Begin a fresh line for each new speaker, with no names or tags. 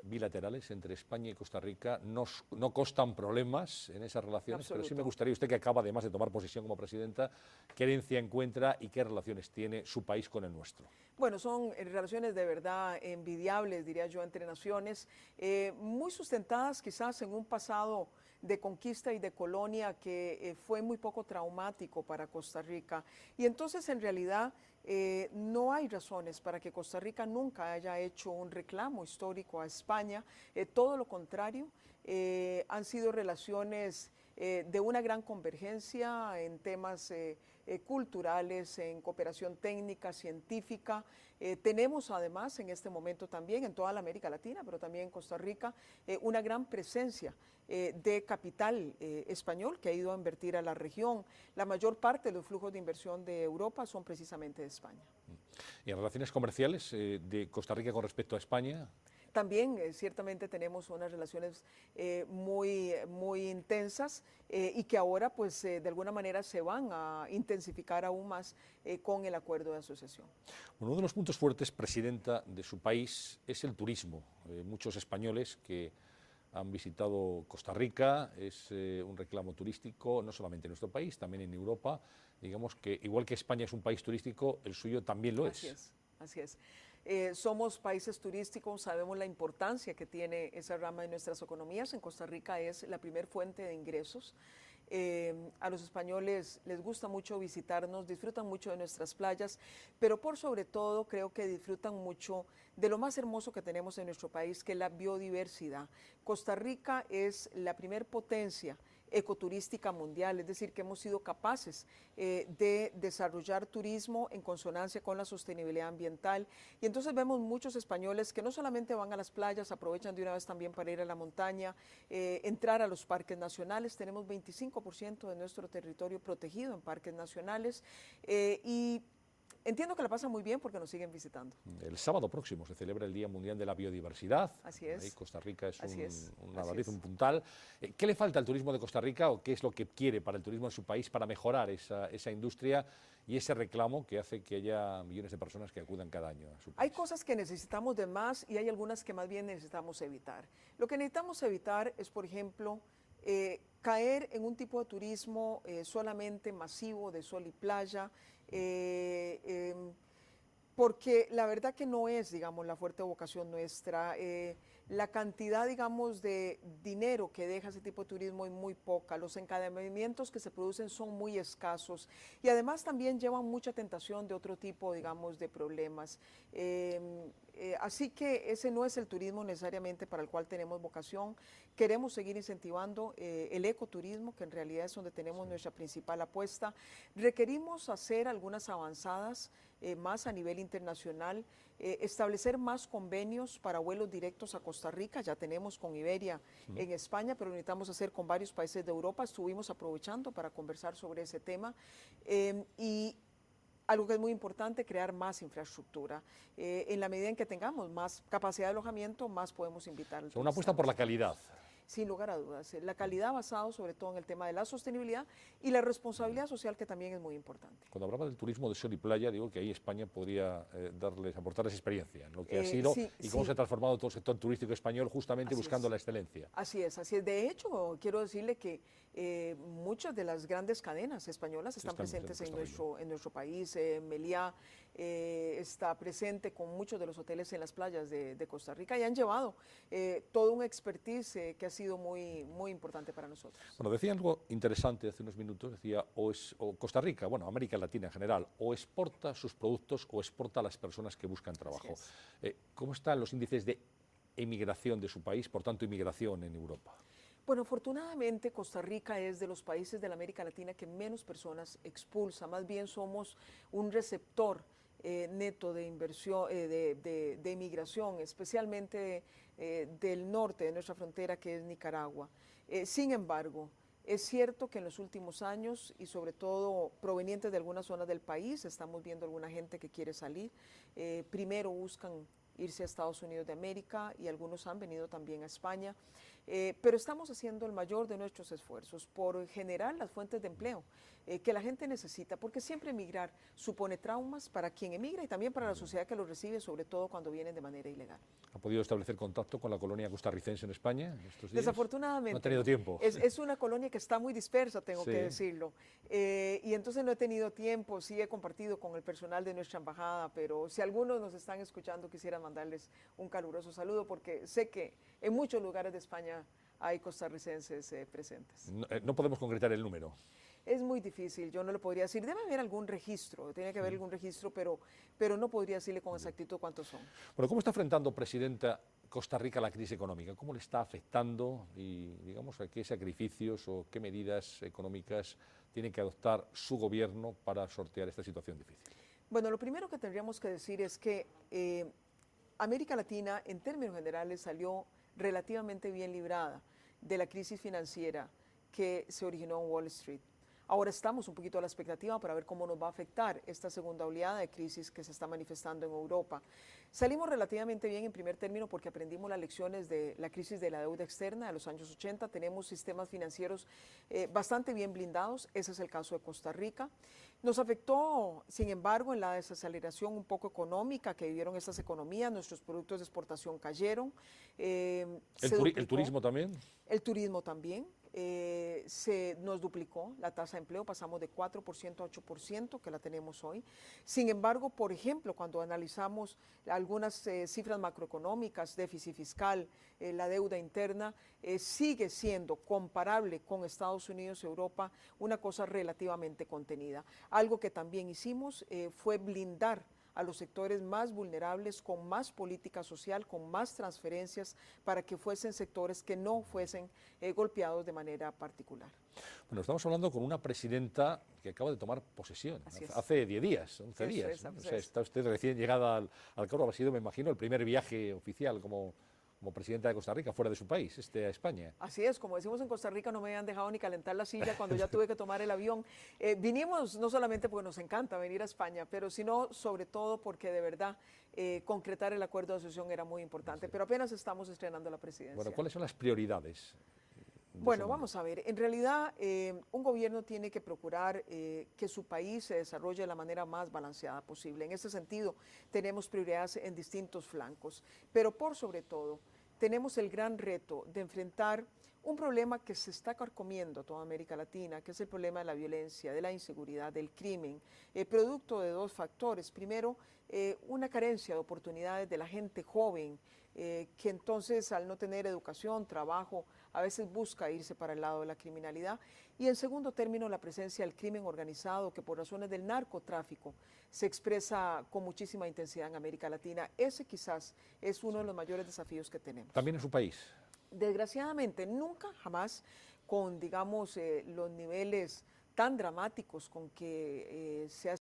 bilaterales entre España y Costa Rica no constan problemas en esas relaciones,
Absoluto.
pero sí me gustaría, usted que acaba además de tomar posesión como presidenta, qué herencia encuentra y qué relaciones tiene su país con el nuestro.
Bueno, son relaciones de verdad envidiables, diría yo, entre naciones, muy sustentadas quizás en un pasado de conquista y de colonia que fue muy poco traumático para Costa Rica. Y entonces, en realidad, no hay razones para que Costa Rica nunca haya hecho un reclamo histórico a España, todo lo contrario, han sido relaciones de una gran convergencia en temas culturales, en cooperación técnica, científica. Tenemos además en este momento también en toda la América Latina, pero también en Costa Rica, una gran presencia de capital español que ha ido a invertir a la región. La mayor parte de los flujos de inversión de Europa son precisamente de España.
¿Y en relaciones comerciales de Costa Rica con respecto a España?
También ciertamente tenemos unas relaciones muy intensas y que ahora pues de alguna manera se van a intensificar aún más con el acuerdo de asociación.
Uno de los puntos fuertes, presidenta, de su país es el turismo. Muchos españoles que han visitado Costa Rica, es un reclamo turístico, no solamente en nuestro país, también en Europa. Digamos que igual que España es un país turístico, el suyo también lo es.
Así es, así es. Somos países turísticos, sabemos la importancia que tiene esa rama de nuestras economías. En Costa Rica es la primer fuente de ingresos. A los españoles les gusta mucho visitarnos, disfrutan mucho de nuestras playas, pero por sobre todo creo que disfrutan mucho de lo más hermoso que tenemos en nuestro país, que es la biodiversidad. Costa Rica es la primer potencia ecoturística mundial, es decir, que hemos sido capaces de desarrollar turismo en consonancia con la sostenibilidad ambiental. Y entonces vemos muchos españoles que no solamente van a las playas, aprovechan de una vez también para ir a la montaña, entrar a los parques nacionales. Tenemos 25% de nuestro territorio protegido en parques nacionales y entiendo que la pasan muy bien porque nos siguen visitando.
El sábado próximo se celebra el Día Mundial de la Biodiversidad.
Así es.
Ahí Costa Rica es una
Así
nariz,
es.
un puntal. ¿Qué le falta al turismo de Costa Rica o qué es lo que quiere para el turismo de su país para mejorar esa industria y ese reclamo que hace que haya millones de personas que acudan cada año a su país?
Hay cosas que necesitamos de más y hay algunas que más bien necesitamos evitar. Lo que necesitamos evitar es, por ejemplo, caer en un tipo de turismo solamente masivo de sol y playa, porque la verdad que no es, digamos, la fuerte vocación nuestra. La cantidad, digamos, de dinero que deja ese tipo de turismo es muy poca, los encadenamientos que se producen son muy escasos y además también llevan mucha tentación de otro tipo, digamos, de problemas. Así que ese no es el turismo necesariamente para el cual tenemos vocación. Queremos seguir incentivando el ecoturismo, que en realidad es donde tenemos nuestra principal apuesta. Requerimos hacer algunas avanzadas más a nivel internacional, establecer más convenios para vuelos directos a Costa Rica. Ya tenemos con Iberia en España, pero necesitamos hacer con varios países de Europa. Estuvimos aprovechando para conversar sobre ese tema y algo que es muy importante, crear más infraestructura. En la medida en que tengamos más capacidad de alojamiento, más podemos invitar al turista.
Una apuesta por la calidad.
Sin lugar a dudas. La calidad basada sobre todo en el tema de la sostenibilidad y la responsabilidad social, que también es muy importante.
Cuando hablaba del turismo de sol y playa, digo que ahí España podría aportarles experiencia en lo que ha sido y cómo se ha transformado todo el sector turístico español justamente buscando la excelencia.
Así es, así es. De hecho, quiero decirle que muchas de las grandes cadenas españolas están presentes en nuestro país. Meliá está presente con muchos de los hoteles en las playas de Costa Rica y han llevado todo un expertise que ha sido muy importante para nosotros.
Bueno, decía algo interesante hace unos minutos, decía, o Costa Rica, bueno, América Latina en general, o exporta sus productos o exporta a las personas que buscan trabajo. ¿Cómo están los índices de emigración de su país, por tanto, inmigración en Europa?
Bueno, afortunadamente Costa Rica es de los países de la América Latina que menos personas expulsa, más bien somos un receptor neto de inversión, de inmigración, especialmente del norte de nuestra frontera, que es Nicaragua. Sin embargo, es cierto que en los últimos años, y sobre todo provenientes de algunas zonas del país, estamos viendo alguna gente que quiere salir. Primero buscan irse a Estados Unidos de América y algunos han venido también a España. Pero estamos haciendo el mayor de nuestros esfuerzos por generar las fuentes de empleo que la gente necesita, porque siempre emigrar supone traumas para quien emigra y también para la sociedad que lo recibe, sobre todo cuando vienen de manera ilegal.
¿Ha podido establecer contacto con la colonia costarricense en España estos días?
Desafortunadamente.
No ha tenido tiempo.
Es una colonia que está muy dispersa, tengo
Sí.
que decirlo. Y entonces no he tenido tiempo, sí he compartido con el personal de nuestra embajada, pero si algunos nos están escuchando, quisiera mandarles un caluroso saludo, porque sé que en muchos lugares de España hay costarricenses presentes.
No podemos concretar el número.
Es muy difícil, yo no lo podría decir. Debe haber algún registro, tiene que haber algún registro, pero no podría decirle con exactitud cuántos son.
Bueno, ¿cómo está enfrentando, Presidenta, Costa Rica la crisis económica? ¿Cómo le está afectando y, digamos, a qué sacrificios o qué medidas económicas tiene que adoptar su gobierno para sortear esta situación difícil?
Bueno, lo primero que tendríamos que decir es que América Latina, en términos generales, salió relativamente bien librada de la crisis financiera que se originó en Wall Street. Ahora estamos un poquito a la expectativa para ver cómo nos va a afectar esta segunda oleada de crisis que se está manifestando en Europa. Salimos relativamente bien en primer término porque aprendimos las lecciones de la crisis de la deuda externa de los años 80. Tenemos sistemas financieros bastante bien blindados. Ese es el caso de Costa Rica. Nos afectó, sin embargo, en la desaceleración un poco económica que vivieron estas economías. Nuestros productos de exportación cayeron.
¿El turismo también?
El turismo también. Nos duplicó la tasa de empleo, pasamos de 4% a 8%, que la tenemos hoy. Sin embargo, por ejemplo, cuando analizamos algunas cifras macroeconómicas, déficit fiscal, la deuda interna, sigue siendo comparable con Estados Unidos y Europa una cosa relativamente contenida. Algo que también hicimos fue blindar a los sectores más vulnerables con más política social, con más transferencias, para que fuesen sectores que no fuesen golpeados de manera particular.
Bueno, estamos hablando con una presidenta que acaba de tomar posesión hace 10 días, 11 días. ¿No? O sea, está usted recién llegada al cargo, ha sido, me imagino, el primer viaje oficial como presidenta de Costa Rica, fuera de su país, a España.
Así es, como decimos en Costa Rica, no me habían dejado ni calentar la silla cuando ya tuve que tomar el avión. Vinimos no solamente porque nos encanta venir a España, pero sino sobre todo porque de verdad concretar el acuerdo de asociación era muy importante, pero apenas estamos estrenando la presidencia.
Bueno, ¿cuáles son las prioridades?
Bueno, vamos a ver, en realidad un gobierno tiene que procurar que su país se desarrolle de la manera más balanceada posible. En ese sentido, tenemos prioridades en distintos flancos, pero por sobre todo, tenemos el gran reto de enfrentar un problema que se está carcomiendo toda América Latina, que es el problema de la violencia, de la inseguridad, del crimen, producto de dos factores. Primero, una carencia de oportunidades de la gente joven, que entonces al no tener educación, trabajo, a veces busca irse para el lado de la criminalidad. Y en segundo término, la presencia del crimen organizado, que por razones del narcotráfico se expresa con muchísima intensidad en América Latina. Ese quizás es uno de los mayores desafíos que tenemos.
¿También en su país?
Desgraciadamente, nunca jamás con, digamos, los niveles tan dramáticos con que se ha